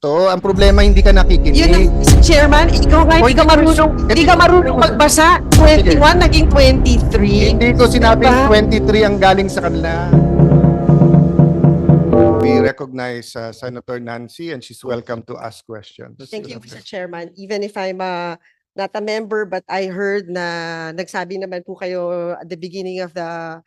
gusto. Ang problema, hindi ka nakikinig. Yun ang, Chairman, ikaw nga, hindi ka marunong magbasa. 21, naging 23. Hindi ko sinabing Diba? 23 ang galing sa kanila. We recognize Senator Nancy and she's welcome to ask questions. Thank you, Mr. Chairman. Even if I'm not a member, but I heard na nagsabi naman po kayo at the beginning of the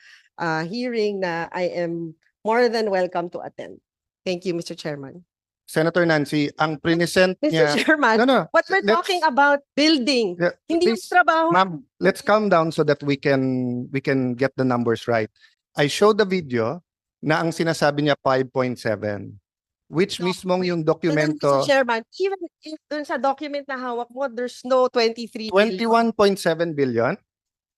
hearing na I am more than welcome to attend. Thank you, Mr. Chairman. Senator Nancy, ang present Mr. niya... Chairman, what we're talking about building, Yeah, hindi yung please, trabaho. Ma'am, let's calm down so that we can get the numbers right. I showed the video na ang sinasabi niya 5.7, which No, mismong yung So then, dokumento Mr. Chairman, even if dun sa document na hawak mo, there's no 23 billion. 21.7 billion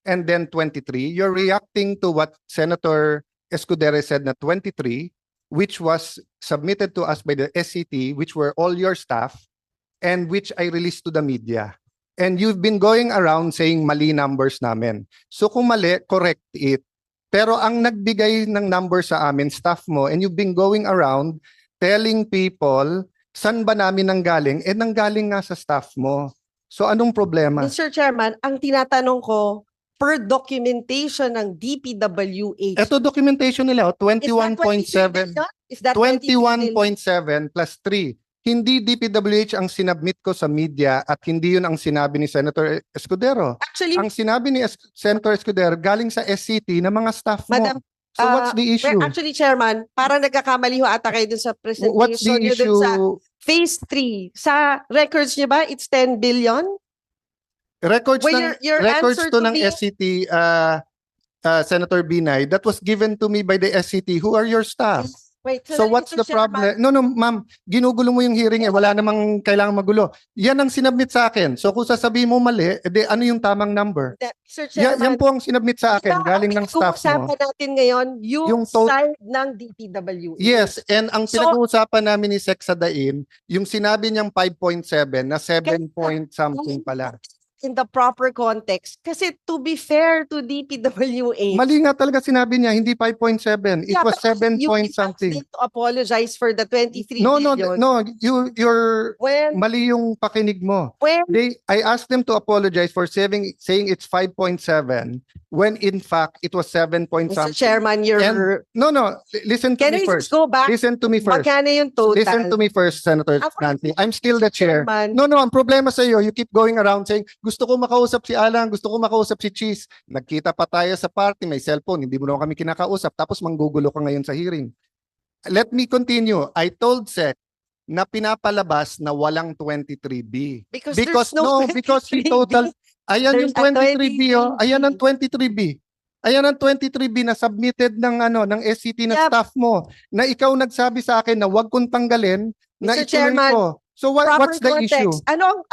and then 23. You're reacting to what Senator Escudero said na 23, which was submitted to us by the SCT, which were all your staff, and which I released to the media. And you've been going around saying mali numbers namin. So kung mali, correct it. Pero ang nagbigay ng number sa amin, staff mo, and you've been going around telling people, saan ba namin nanggaling? Eh, nanggaling nga sa staff mo. So anong problema? Mr. Chairman, ang tinatanong ko, per documentation ng DPWH, Ito documentation nila, is that 21.7. 23 billion? Is that 23 billion? 21.7 plus 3. Hindi DPWH ang sinabmit ko sa media at hindi yun ang sinabi ni Senator Escudero. Actually, Ang sinabi ni Senator Escudero galing sa SCT na mga staff mo. Madam, So what's the issue? Actually, Chairman, parang nagkakamali ho ata kayo dun sa presentation What's the nyo dun issue? sa Phase 3. Sa records nyo ba, it's 10 billion? Records Well, ng your records answer to to ng me- SCT, Senator Binay, that was given to me by the SCT. Who are your staff? Wait, So then, what's Mr. the problem? No, ma'am, ginugulo mo yung hearing eh. Wala namang kailangang magulo. Yan ang sinabmit sa akin. So kung sasabihin mo mali, edi ano yung tamang number? Chairman, Sir Yan Chairman, po ang sinabmit sa akin, galing ng staff mo. pinag-uusapan natin ngayon yung Yung to- side ng DPWH. Yes, and ang So- pinag-uusapan namin ni Sec Sadain, yung sinabi niyang 5.7 na 7 point something pala. In the proper context. Kasi to be fair to DPWH, Mali nga talaga sinabi niya, hindi 5.7. It Yeah, was but 7 you point asked something. them to apologize for the 23 No, billion. you're When, mali yung pakinig mo. I asked them to apologize for saying it's 5.7 when in fact it was 7 point Mr. something. Chairman, No, listen to can me we first. just go back? Listen to me first. Magkano yung total? Listen to me first, Senator Ako- Nancy. I'm still the chair. Chairman. No, ang problema sa iyo, you keep going around saying, gusto ko makausap si Alan, gusto ko makausap si Cheese. Nagkita pa tayo sa party, may cellphone, hindi mo naman kami kinakausap, tapos manggugulo ka ngayon sa hearing. Let me continue. I told Sec na pinapalabas na walang 23B. Because there's no because he 23B. total, ayan yung There's a 23B, oh. Ayan ang 23B. Ayan ang 23B na submitted ng SCT na Yeah. staff mo, na ikaw nagsabi sa akin na wag kong tanggalin, na Mr. ituloy Chairman, ko. So what's the issue?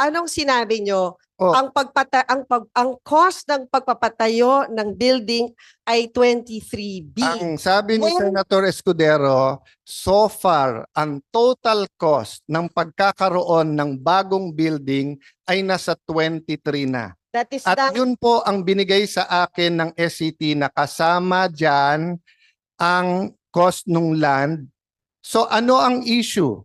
Anong sinabi nyo? Oh. Ang cost ng pagpapatayo ng building ay 23B. Ang sabi ni When- Senator Escudero, so far, ang total cost ng pagkakaroon ng bagong building ay nasa 23 na. That is At the, yun po ang binigay sa akin ng SCT na kasama dyan ang cost ng land. So ano ang issue?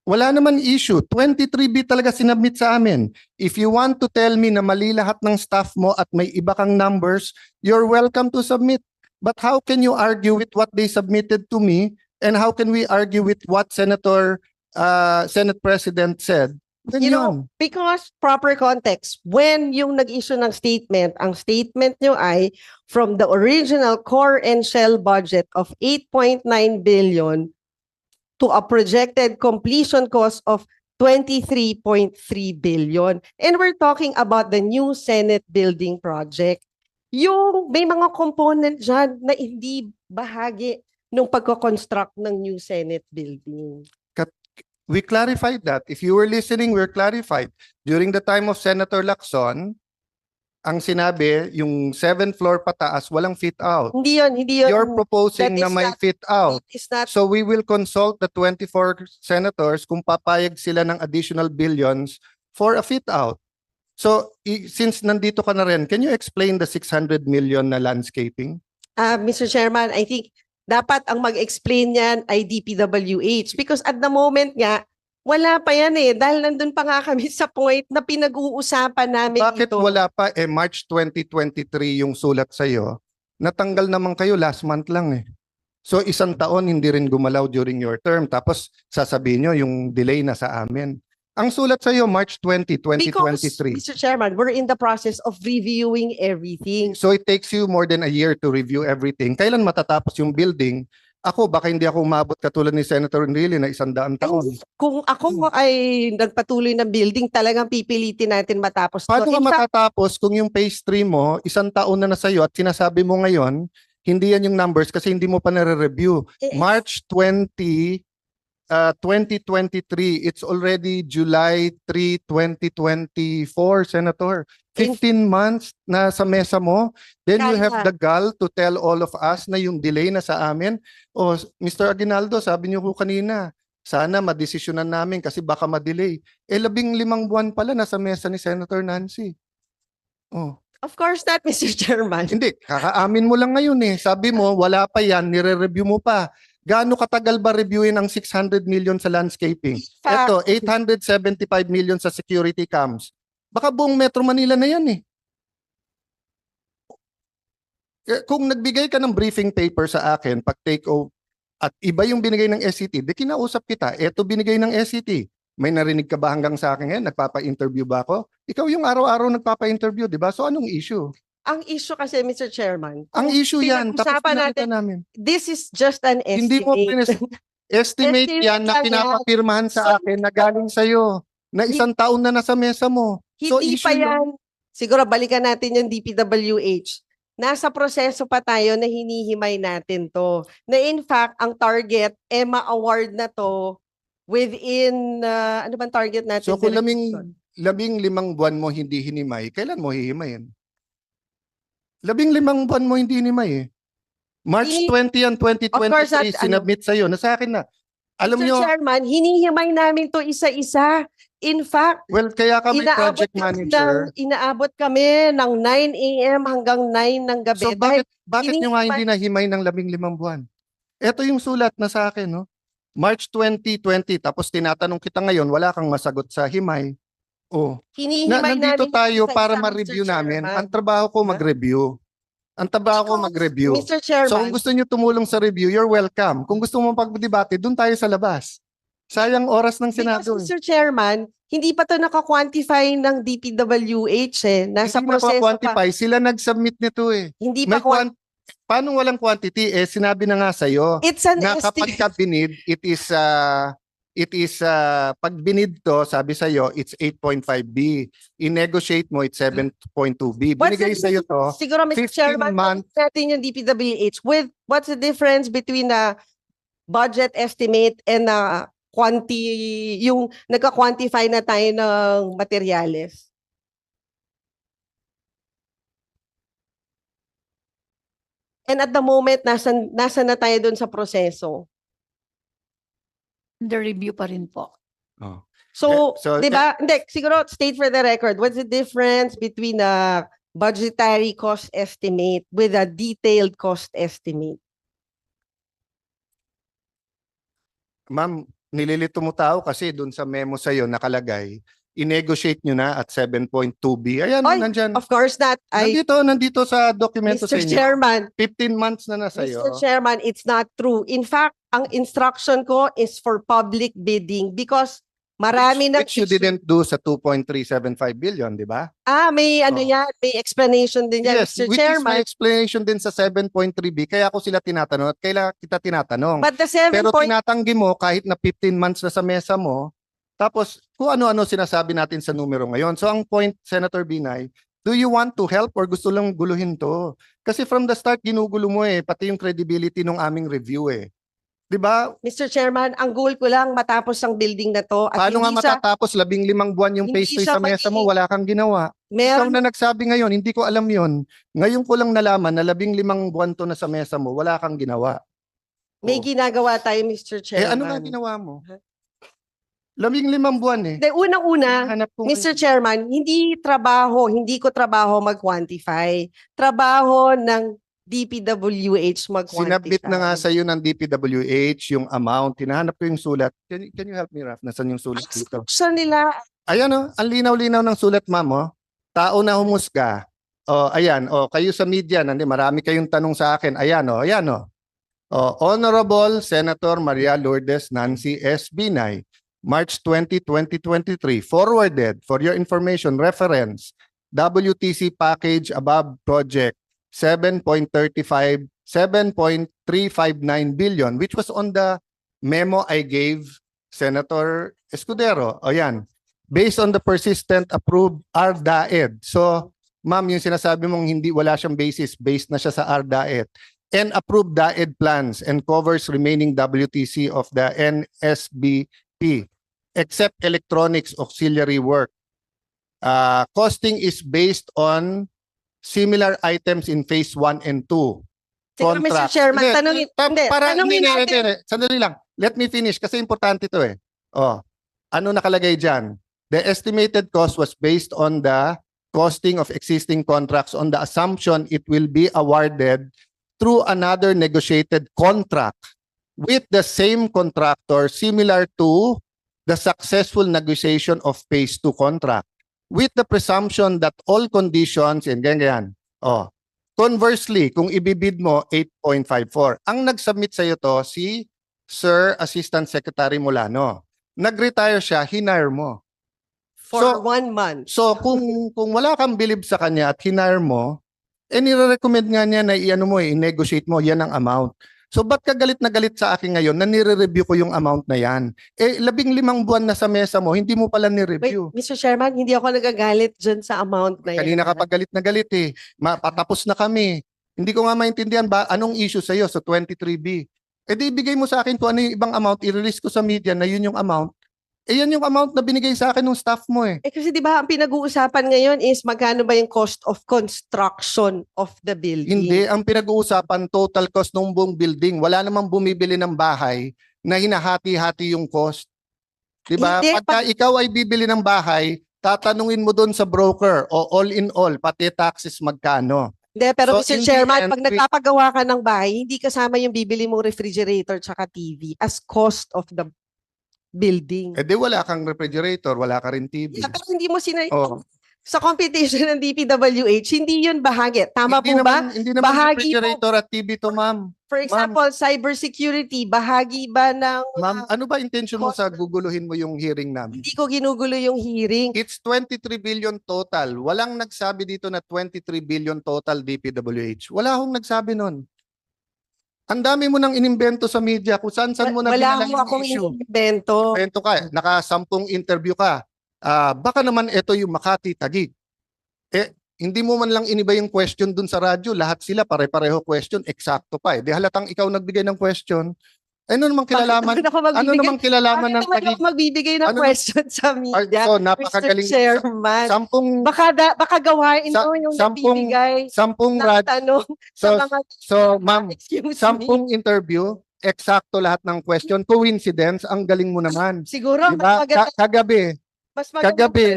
Wala naman issue. 23B talaga sinabmit sa amin. If you want to tell me na mali lahat ng staff mo at may iba kang numbers, you're welcome to submit. But how can you argue with what they submitted to me? And how can we argue with what Senate President said? Then you yun. know, because proper context, when yung nag-issue ng statement, ang statement nyo ay from the original core and shell budget of 8.9 billion to a projected completion cost of 23.3 billion. And we're talking about the new Senate building project. Yung may mga component dyan na hindi bahagi ng pagko-construct ng new Senate building. We clarified that. If you were listening, we're clarified. During the time of Senator Lacson, ang sinabi, yung 7th floor pataas, walang fit out. Hindi yun. You're proposing That na is may not- fit out. It is not. So we will consult the 24 senators kung papayag sila ng additional billions for a fit out. So since nandito ka na rin, can you explain the 600 million na landscaping? Mr. Chairman, I think dapat ang mag-explain yan ay DPWH because at the moment nga, Wala pa yan eh. Dahil nandun pa nga kami sa point na pinag-uusapan namin Bakit ito. wala pa? March 2023 yung sulat sa'yo. Natanggal naman kayo last month lang eh. So isang taon hindi rin gumalaw during your term. Tapos sasabihin nyo yung delay na sa amin. Ang sulat sa'yo, March 20, Because, 2023. Mr. Chairman, we're in the process of reviewing everything. So it takes you more than a year to review everything. Kailan matatapos yung building? Ako, baka hindi ako umabot katulad ni Senator Enrile na 100 taon. Kung ako ay nagpatuloy ng building, talagang pipilitin natin matapos to. Paano ka In fact, matatapos kung yung phase 3 mo, 1 taon na sa'yo at sinasabi mo ngayon, hindi yan yung numbers kasi hindi mo pa nare-review. March 20, 2023, it's already July 3, 2024, Senator. 15 months na sa mesa mo, then you have the gall to tell all of us na yung delay na sa amin. O, Mr. Aguinaldo, sabi niyo ko kanina, sana madesisyonan namin kasi baka ma-delay. 15 buwan pala nasa mesa ni Senator Nancy. Oh. of course not, Mr. Chairman. Hindi, kakaamin mo lang ngayon eh. Sabi mo, wala pa yan, nire-review mo pa. Gaano katagal ba reviewin ang 600 million sa landscaping? Fact. Ito, 875 million sa security cams. Baka buong Metro Manila na yan eh. Kung nagbigay ka ng briefing paper sa akin, pag take over, at iba yung binigay ng SCT, di kinausap kita, eto binigay ng SCT. May narinig ka ba hanggang sa akin ngayon? Nagpapa-interview ba ako? Ikaw yung araw-araw nagpapa-interview, di ba? So anong issue? Ang issue kasi, Mr. Chairman, Ang issue yan, tapos pinag-usapan nakita natin, namin. this is just an Hindi mo estimate. estimate yan na lang yan. pinapapirmahan sa akin na galing sa'yo na 1 taon na nasa mesa mo. So, Hindi pa issue yan. Siguro balikan natin yung DPWH. Nasa proseso pa tayo na hinihimay natin to. Na in fact, ang target, EMA award na to within, ano bang target natin? So kung Director? 15 buwan mo hindi hinimay, kailan mo hihimayin? 15 buwan mo hindi hinimay eh. March 20 and Of course, 2023, sinubmit sa'yo. Nasa akin na. Alam Mr. nyo, Chairman, hinihimay namin to isa-isa. In fact, well, kaya kami project manager. Inaabot kami ng 9 a.m. hanggang 9 ng gabi. So bakit nyo nga hinihimay- hindi nahimay ng 15 buwan? Ito yung sulat na sa akin, no? March 2020, tapos tinatanong kita ngayon, wala kang masagot sa himay. Oh, hinihimay nandito namin tayo isa-isa, para Mr. ma-review namin. Chairman. Ang trabaho ko mag-review. Ang trabaho ko mag-review. Mr. Chairman, So kung gusto niyo tumulong sa review, you're welcome. Kung gusto mo pagdebate, doon tayo sa labas. Sayang oras ng Senado. because Mr. Chairman, hindi pa to naka-quantify ng DPWH eh. Nasa Hindi proseso pa. quantify. Sila nag-submit nito eh. Hindi pa May paano walang quantity? Sinabi na nga sa'yo It's an na kapag estimate. ka binid, it is pag binid to, sabi sa'yo, it's 8.5B. I-negotiate mo, it's 7.2B. Binigay sa'yo to. Siguro, Mr. 15 Chairman, months. natin yung DPWH with what's the difference between the budget estimate and yung nagka-quantify na tayo ng materyales? And at the moment, nasa na tayo doon sa proseso. The review pa rin po. Oh. So, So, di ba? Hindi, siguro state for the record, what's the difference between a budgetary cost estimate with a detailed cost estimate? Ma'am, nililito mo tao kasi doon sa memo sa'yo nakalagay, i-negotiate nyo na at 7.2B. Ayan, Oy, nandyan. Of course not. Nandito sa dokumento sa Mr. inyo. Chairman, 15 months na sa'yo. Mr. Chairman, it's not true. In fact, ang instruction ko is for public bidding because marami na Which you didn't do sa 2.375 billion, di ba? may ano Oh. yan, may explanation din yan, Yes, Mr. which is my Chairman. explanation din sa 7.3B. Kaya ako sila tinatanong at kailan kita tinatanong. But the 7 Pero point, tinatanggi mo kahit na 15 months na sa mesa mo, tapos kung ano-ano sinasabi natin sa numero ngayon. So ang point, Senator Binay, do you want to help or gusto lang guluhin to? Kasi from the start, ginugulo mo pati yung credibility ng aming review Di ba? Mr. Chairman, ang goal ko lang matapos ang building na to. At Paano nga hindi siya- matatapos 15 buwan yung hindi phase 3 siya sa mesa mo, wala kang ginawa? Ikaw meron, na nagsabi ngayon, hindi ko alam yon. Ngayon ko lang nalaman na 15 buwan to na sa mesa mo, wala kang ginawa. may Oh. ginagawa tayo, Mr. Chairman. Ano nga ginawa mo? 15 buwan De, unang-una, Hanap ko Mr. Chairman, hindi ko trabaho mag-quantify. Trabaho ng DPWH mag-quantify. Sinabit na nga sa iyo ng DPWH yung amount. Hinahanap ko yung sulat. Can you help me, Raf? Nasaan yung sulat dito? Sa nila, Ayan oh, ang linaw-linaw ng sulat, ma'am, oh. Tao na humusga. Oh, ayan, oh, kayo sa media, marami kayong tanong sa akin. Ayan, oh, ayan, oh. Oh, Honorable Senator Maria Lourdes Nancy S. Binay, March 20, 2023, forwarded for your information reference WTC package above project 7.359 billion, which was on the memo I gave Senator Escudero. O yan, based on the persistent approved RDAED. So, ma'am, yung sinasabi mong hindi wala siyang basis, based na siya sa RDAED. And approved DAED plans and covers remaining WTC of the NSBP, except electronics auxiliary work. Costing is based on similar items in phase 1 and 2. siguro, Mr. Chairman, Hindi, tanungin natin. hindi. Sandali lang. Let me finish kasi importante ito eh. Oh, ano nakalagay dyan? The estimated cost was based on the costing of existing contracts on the assumption it will be awarded through another negotiated contract with the same contractor similar to the successful negotiation of phase 2 contract, with the presumption that all conditions and ganyan. Oh. Conversely, kung ibibid mo 8.54, ang nag-submit sa iyo to si Sir Assistant Secretary Molano. Nag-retire siya, hinire mo. For 1 month. So kung wala kang bilib sa kanya at hinire mo, nire-recommend nga niya na i-ano mo i-negotiate mo yan ang amount. So ba't ka galit na galit sa akin ngayon na nire-review ko yung amount na yan? 15 buwan na sa mesa mo, hindi mo pala Wait, ni-review. Mr. Chairman, hindi ako nagagalit dyan sa amount na yan. Kanina ka pa galit na galit eh. Patapos na kami. Hindi ko nga maintindihan ba anong issue sa iyo sa 23B. Di ibigay mo sa akin kung ano yung ibang amount, i-release ko sa media na yun yung amount. Yan yung amount na binigay sa akin ng staff mo eh. Kasi di ba ang pinag-uusapan ngayon is magkano ba yung cost of construction of the building? Hindi, ang pinag-uusapan total cost ng buong building. Wala namang bumibili ng bahay na hinahati-hati yung cost. 'Di ba? Hindi, Pagka ikaw ay bibili ng bahay, tatanungin mo doon sa broker o all in all, pati taxes magkano. Hindi, pero So, Mr. in the Chairman, end, pag nagpapagawa ka ng bahay, hindi kasama yung bibili mong refrigerator tsaka TV as cost of the building. Di wala kang refrigerator, wala ka rin TV. Yeah, pero hindi mo Oh. sa competition ng DPWH, hindi yun bahagi. Tama po ba? Hindi naman Bahagi refrigerator at TV to, ma'am. For example, cybersecurity, bahagi ba ng... Ma'am, ano ba intention mo sa guguluhin mo yung hearing namin? Hindi ko ginugulo yung hearing. It's 23 billion total. Walang nagsabi dito na 23 billion total DPWH. Wala akong nagsabi nun. Ang dami mo nang inimbento sa media kung saan-saan mo na Wala dinala mo yung akong issue. invento. Invento ka, naka-10 interview ka. Baka naman ito yung Makati, Taguig. Hindi mo man lang iniba yung question dun sa radyo. Lahat sila pare-pareho question, eksakto pa eh. Di halatang ikaw nagbigay ng question. Ano namang kilalaman? Ano namang kilalaman ng Bakit naman Taguig? ako magbibigay ng Ano- question sa media? So, napakagaling. Mr. Chairman. Sampung Baka gawain mo yung sampung- nagbibigay sampung ng radyo. tanong So, sa mga... so ma'am, Excuse me. 10 interview, eksakto lahat ng question. Coincidence, ang galing mo naman. Siguro, Diba? mas maganda. Kagabi, Mas maganda kagabi,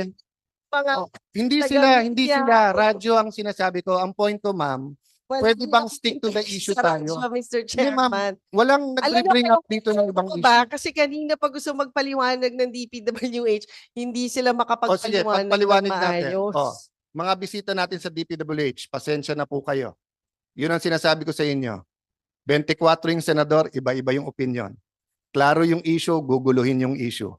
mga... hindi Taga-media. sila, radyo ang sinasabi ko. Ang point ko, ma'am, pwede bang stick to the issue tayo? Mr. Hindi, ma'am. Chairman. walang nag-bring up dito ng ibang Ano issue. ba? Kasi kanina pag gusto magpaliwanag ng DPWH, hindi sila Sige, makapagpaliwanag ng pagpaliwanag natin. maayos. Mga bisita natin sa DPWH, pasensya na po kayo. Yun ang sinasabi ko sa inyo. 24 yung senador, iba-iba yung opinion. Klaro yung issue, guguluhin yung issue.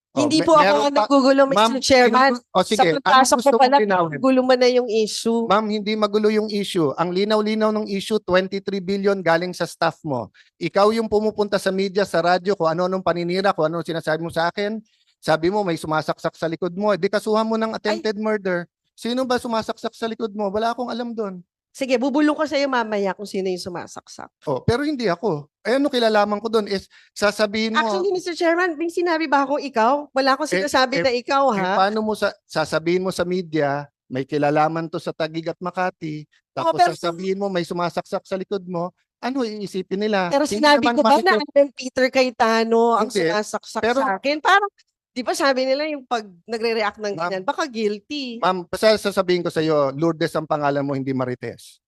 Hindi po ako nagugulo, Mr. Chairman. Sige, Sa pagpasok ko pala, linawin? gulo mo na yung issue. Ma'am, hindi magulo yung issue. Ang linaw-linaw ng issue, 23 billion galing sa staff mo. Ikaw yung pumupunta sa media, sa radyo, kung ano-anong paninira, kung ano sinasabi mo sa akin. Sabi mo, may sumasaksak sa likod mo. Di kasuhan mo ng attempted murder. Sino ba sumasaksak sa likod mo? Wala akong alam doon. Sige, bubulong ko sa iyo mamaya kung sino yung sumasaksak. Pero hindi ako. Ano kilalaman ko doon is sasabihin mo. Actually, Mr. Chairman, may sinabi ba akong ikaw? Wala akong sinasabi na ikaw, ha? Paano mo sasabihin mo sa media, may kilalaman to sa Taguig at Makati, tapos pero- sasabihin mo may sumasaksak sa likod mo, ano iisipin nila? Pero Hindi sinabi naman ko ba na makikita- Alan Peter Cayetano ang Hindi. sumasaksak Pero- sa akin? Parang, di ba sabi nila yung pag nagre-react ng Ma'am- ganyan, baka guilty. Ma'am, sasabihin ko sa iyo, Lourdes ang pangalan mo, hindi Marites.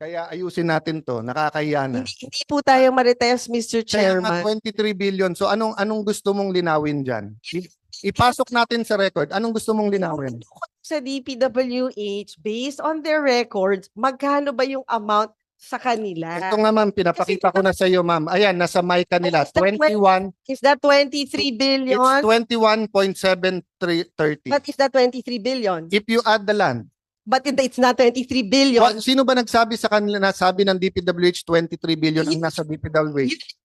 Kaya ayusin natin to, nakakahiya na. Hindi po tayo marites, Mr. Kaya nga Chairman. 23 billion. So anong gusto mong linawin diyan? Ipasok natin sa record. Anong gusto mong linawin? Sa DPWH, based on their records, magkano ba yung amount sa kanila? Ito nga ma'am, pinapakita ko na sa iyo ma'am. Ayan, nasa mic kanila. Is that 21, Is that 23 it's billion? 21.7330. But is that 23 billion? If you add the land, But it's not 23 billion. sino ba nagsabi sa kanila na sabi ng DPWH 23 billion ang nasa DPWH?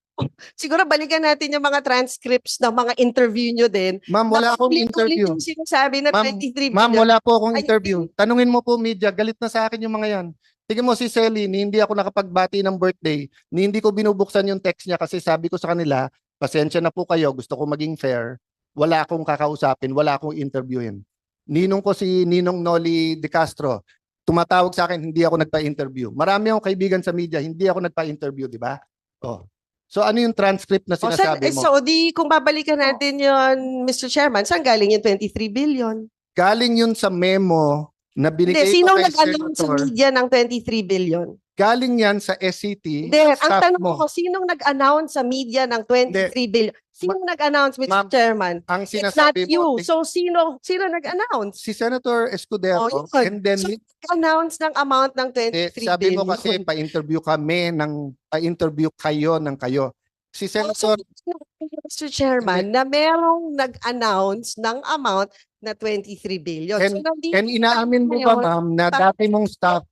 Siguro balikan natin yung mga transcripts ng mga interview nyo din. Ma'am, wala akong Ulit-ulit interview. yung sinasabi na Ma'am, 23 Ma'am, billion. wala po akong Ay, interview. Tanungin mo po media, galit na sa akin yung mga yan. Tingnan mo si Selly, ni hindi ako nakapagbati ng birthday, ni hindi ko binubuksan yung text niya kasi sabi ko sa kanila, pasensya na po kayo, gusto ko maging fair. Wala akong kakausapin, wala akong interviewin. Ninong ko si Ninong Noli De Castro, tumatawag sa akin, hindi ako nagpa-interview. Marami akong kaibigan sa media, hindi ako nagpa-interview, di ba? Oh. So ano yung transcript na sinasabi mo? So di kung babalikan natin yon, Mr. Chairman, saan galing yung 23 billion? Galing yun sa memo na binigay Hindi, ko sinong kay nag-announce sa Senator. media ng 23 billion? Galing yan sa SCT. Hindi, ang staff tanong mo. ko, sinong nag-announce sa media ng 23 billion? Sinong nag-announce, Mr. Ma'am, Chairman? Ang It's not sinasabi you. mo, So sino nag-announce? si Senator Escudero, Oh, yun. and then So, announce ng amount ng 23 sabi billion. mo kasi pa-interview kayo ng kayo. Si Senator, Mr. Chairman, na merong nag-announce ng amount na 23 billion. So, nandito and inaamin mo ba ngayon, ma'am na dati mong staff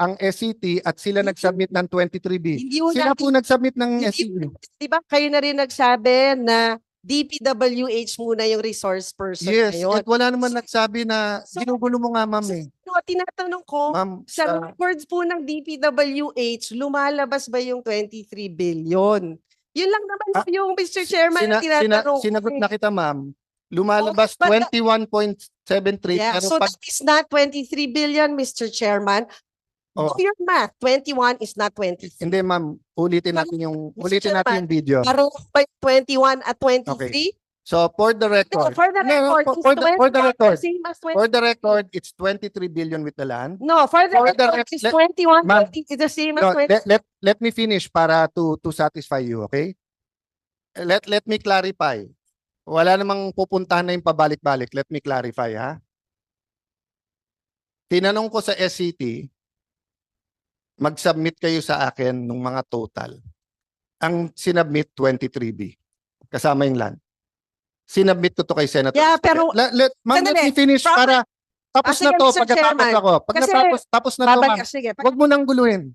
ang SCT at sila nag-submit ng 23B? hindi mo Sila po nag-submit ng Hindi SCT. di ba kayo na rin nagsabi na DPWH muna yung resource person Yes, ngayon. at wala naman nagsabi na So- ginugulo mo nga ma'am eh. So, tinatanong ko, Ma'am, sa records po ng DPWH, lumalabas ba yung 23 billion? Yun lang naman Ah, po yung Mr. Chairman na tinatanong ko. sinagot eh. na kita ma'am. Lumalabas Oh, but 21.73 Yeah, pero so pag that is not 23 billion, Mr. Chairman. Oh. Do your math. 21 is not 23. hindi ma'am, ulitin natin yung video. Parang ba yung 21 at 23? So for the No, record, for the No, record, for it's the 21 record, the same as 20. for the record, it's 23 billion with the land. No, for the for the record, rec- it's let- 21, Ma'am, 20 is the same as No, 20. let me finish para to satisfy you, okay? Let me clarify. Wala namang pupuntahan na yung pabalik-balik. Let me clarify, ha? Tinanong ko sa SCT, mag-submit kayo sa akin ng mga total. Ang sinubmit 23B. Kasama yung land. Sinubmit ko to kay Senator. Yeah, pero- Ma'am, let Sandali. me finish para tapos sige, na to. Mr. Pagkatapos Chairman. ako. Pag Kasi- tapos na to, ma'am. Sige. Huwag mo nang guluhin.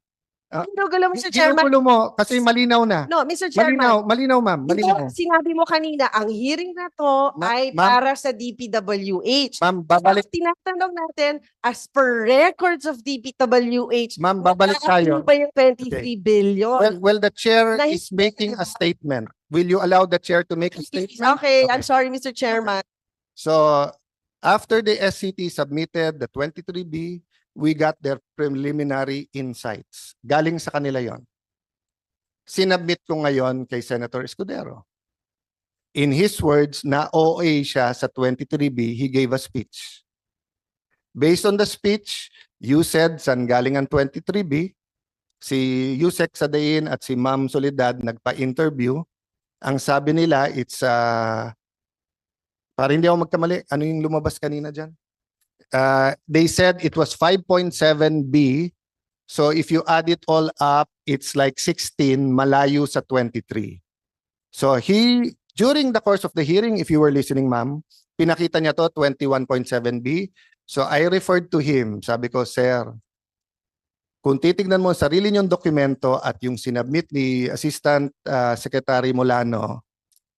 Ginugulo, Mr. Chairman. Ginugulo mo kasi malinaw na. No, Mr. Chairman. Malinaw, ma'am. Malinaw. Ito, sinabi mo kanina, ang hearing na to ay Ma'am. para sa DPWH. Ma'am, babalik. Tapos tinatanong natin, as per records of DPWH, Ma'am, babalik tayo. magkano ba yung 23 billion? Well, the chair Nice. is making a statement. Will you allow the chair to make a statement? Okay, I'm sorry, Mr. Chairman. So, after the SCT submitted the 23B, we got their preliminary insights. Galing sa kanila yon. Sinubmit ko ngayon kay Senator Escudero. In his words, na OA siya sa 23B, he gave a speech. Based on the speech, you said saan galing ang 23B, si Yusek Sadain at si Ma'am Soledad nagpa-interview. Ang sabi nila, it's, para hindi ako magkamali, ano yung lumabas kanina dyan? They said it was 5.7B. So if you add it all up, it's like 16, malayo sa 23. So during the course of the hearing, if you were listening, ma'am, pinakita niya to 21.7B. So I referred to him. Sabi ko, sir, kung titignan mo ang sarili niyong dokumento at yung sinubmit ni Assistant Secretary Molano,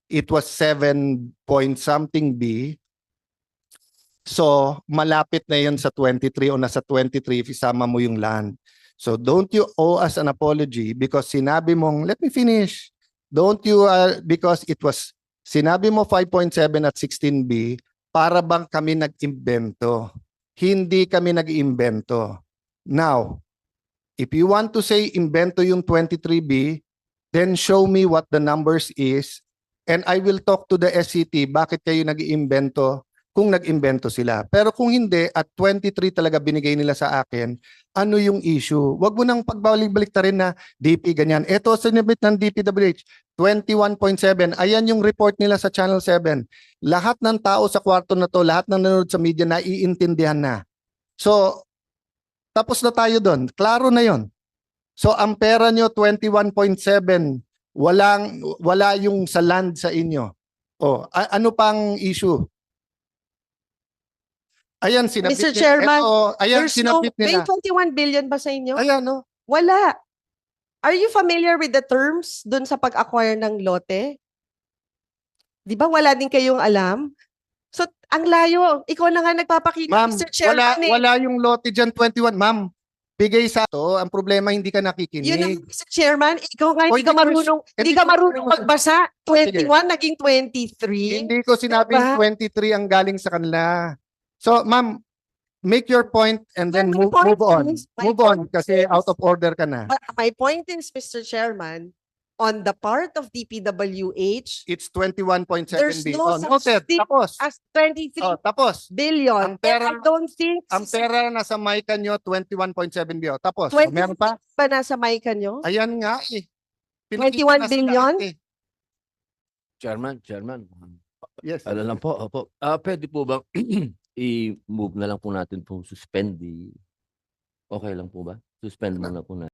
it was 7 point something B. So, malapit na yun sa 23 o nasa 23 if isama mo yung land. So, don't you owe us an apology because sinabi mong, let me finish. Don't you, because it was, sinabi mo 5.7 at 16B, para bang kami nag-imbento. Hindi kami nag-imbento. Now, if you want to say imbento yung 23B, then show me what the numbers is and I will talk to the SCT, bakit kayo nag-iimbento kung nag-imbento sila. Pero kung hindi, at 23 talaga binigay nila sa akin, ano yung issue? Huwag mo nang pagbalik-balik ta rin na DP ganyan. Ito, sinibit ng DPWH, 21.7. Ayan yung report nila sa Channel 7. Lahat ng tao sa kwarto na to, lahat ng nanonood sa media, naiintindihan na. So, tapos na tayo doon. Klaro na yon. So, ang pera nyo, 21.7. Wala yung sa land sa inyo. O, ano pang issue? Ayan, sinabit Mr. Chairman, ayan, there's no, sinabit may nila. 21 billion ba sa inyo? Ayan, no? Wala. Are you familiar with the terms dun sa pag-acquire ng lote? Di ba wala din kayong alam? So, ang layo. Ikaw na nga nagpapakita, Ma'am, Mr. Chairman. wala yung lote dyan, 21. Ma'am, bigay sa to. Ang problema, hindi ka Yun ang nakikinig. Mr. Chairman, ikaw nga O, hindi ka hindi ko- marunong, hindi hindi ka ko- marunong magbasa. 21 naging 23. Hindi ko sinabing Diba? 23 ang galing sa kanila. So, ma'am, make your point and then My move point on. is- my Move on point kasi is- out of order ka na. But my point is, Mr. Chairman, on the part of DPWH, It's 21.7 there's billion. no Noted. such thing Tapos. as 23 Tapos. billion. Ang pera- And I don't think Ang pera na sa mic nyo, 21.7 billion. Tapos, 20 meron pa? ba nasa mic nyo? Ayan nga eh. 21 Pinakita na sa billion? lahat eh. Chairman, Yes. ano lang po, opo. Pwede po bang i-move na lang po natin po suspend okay lang po ba? Suspend muna po natin.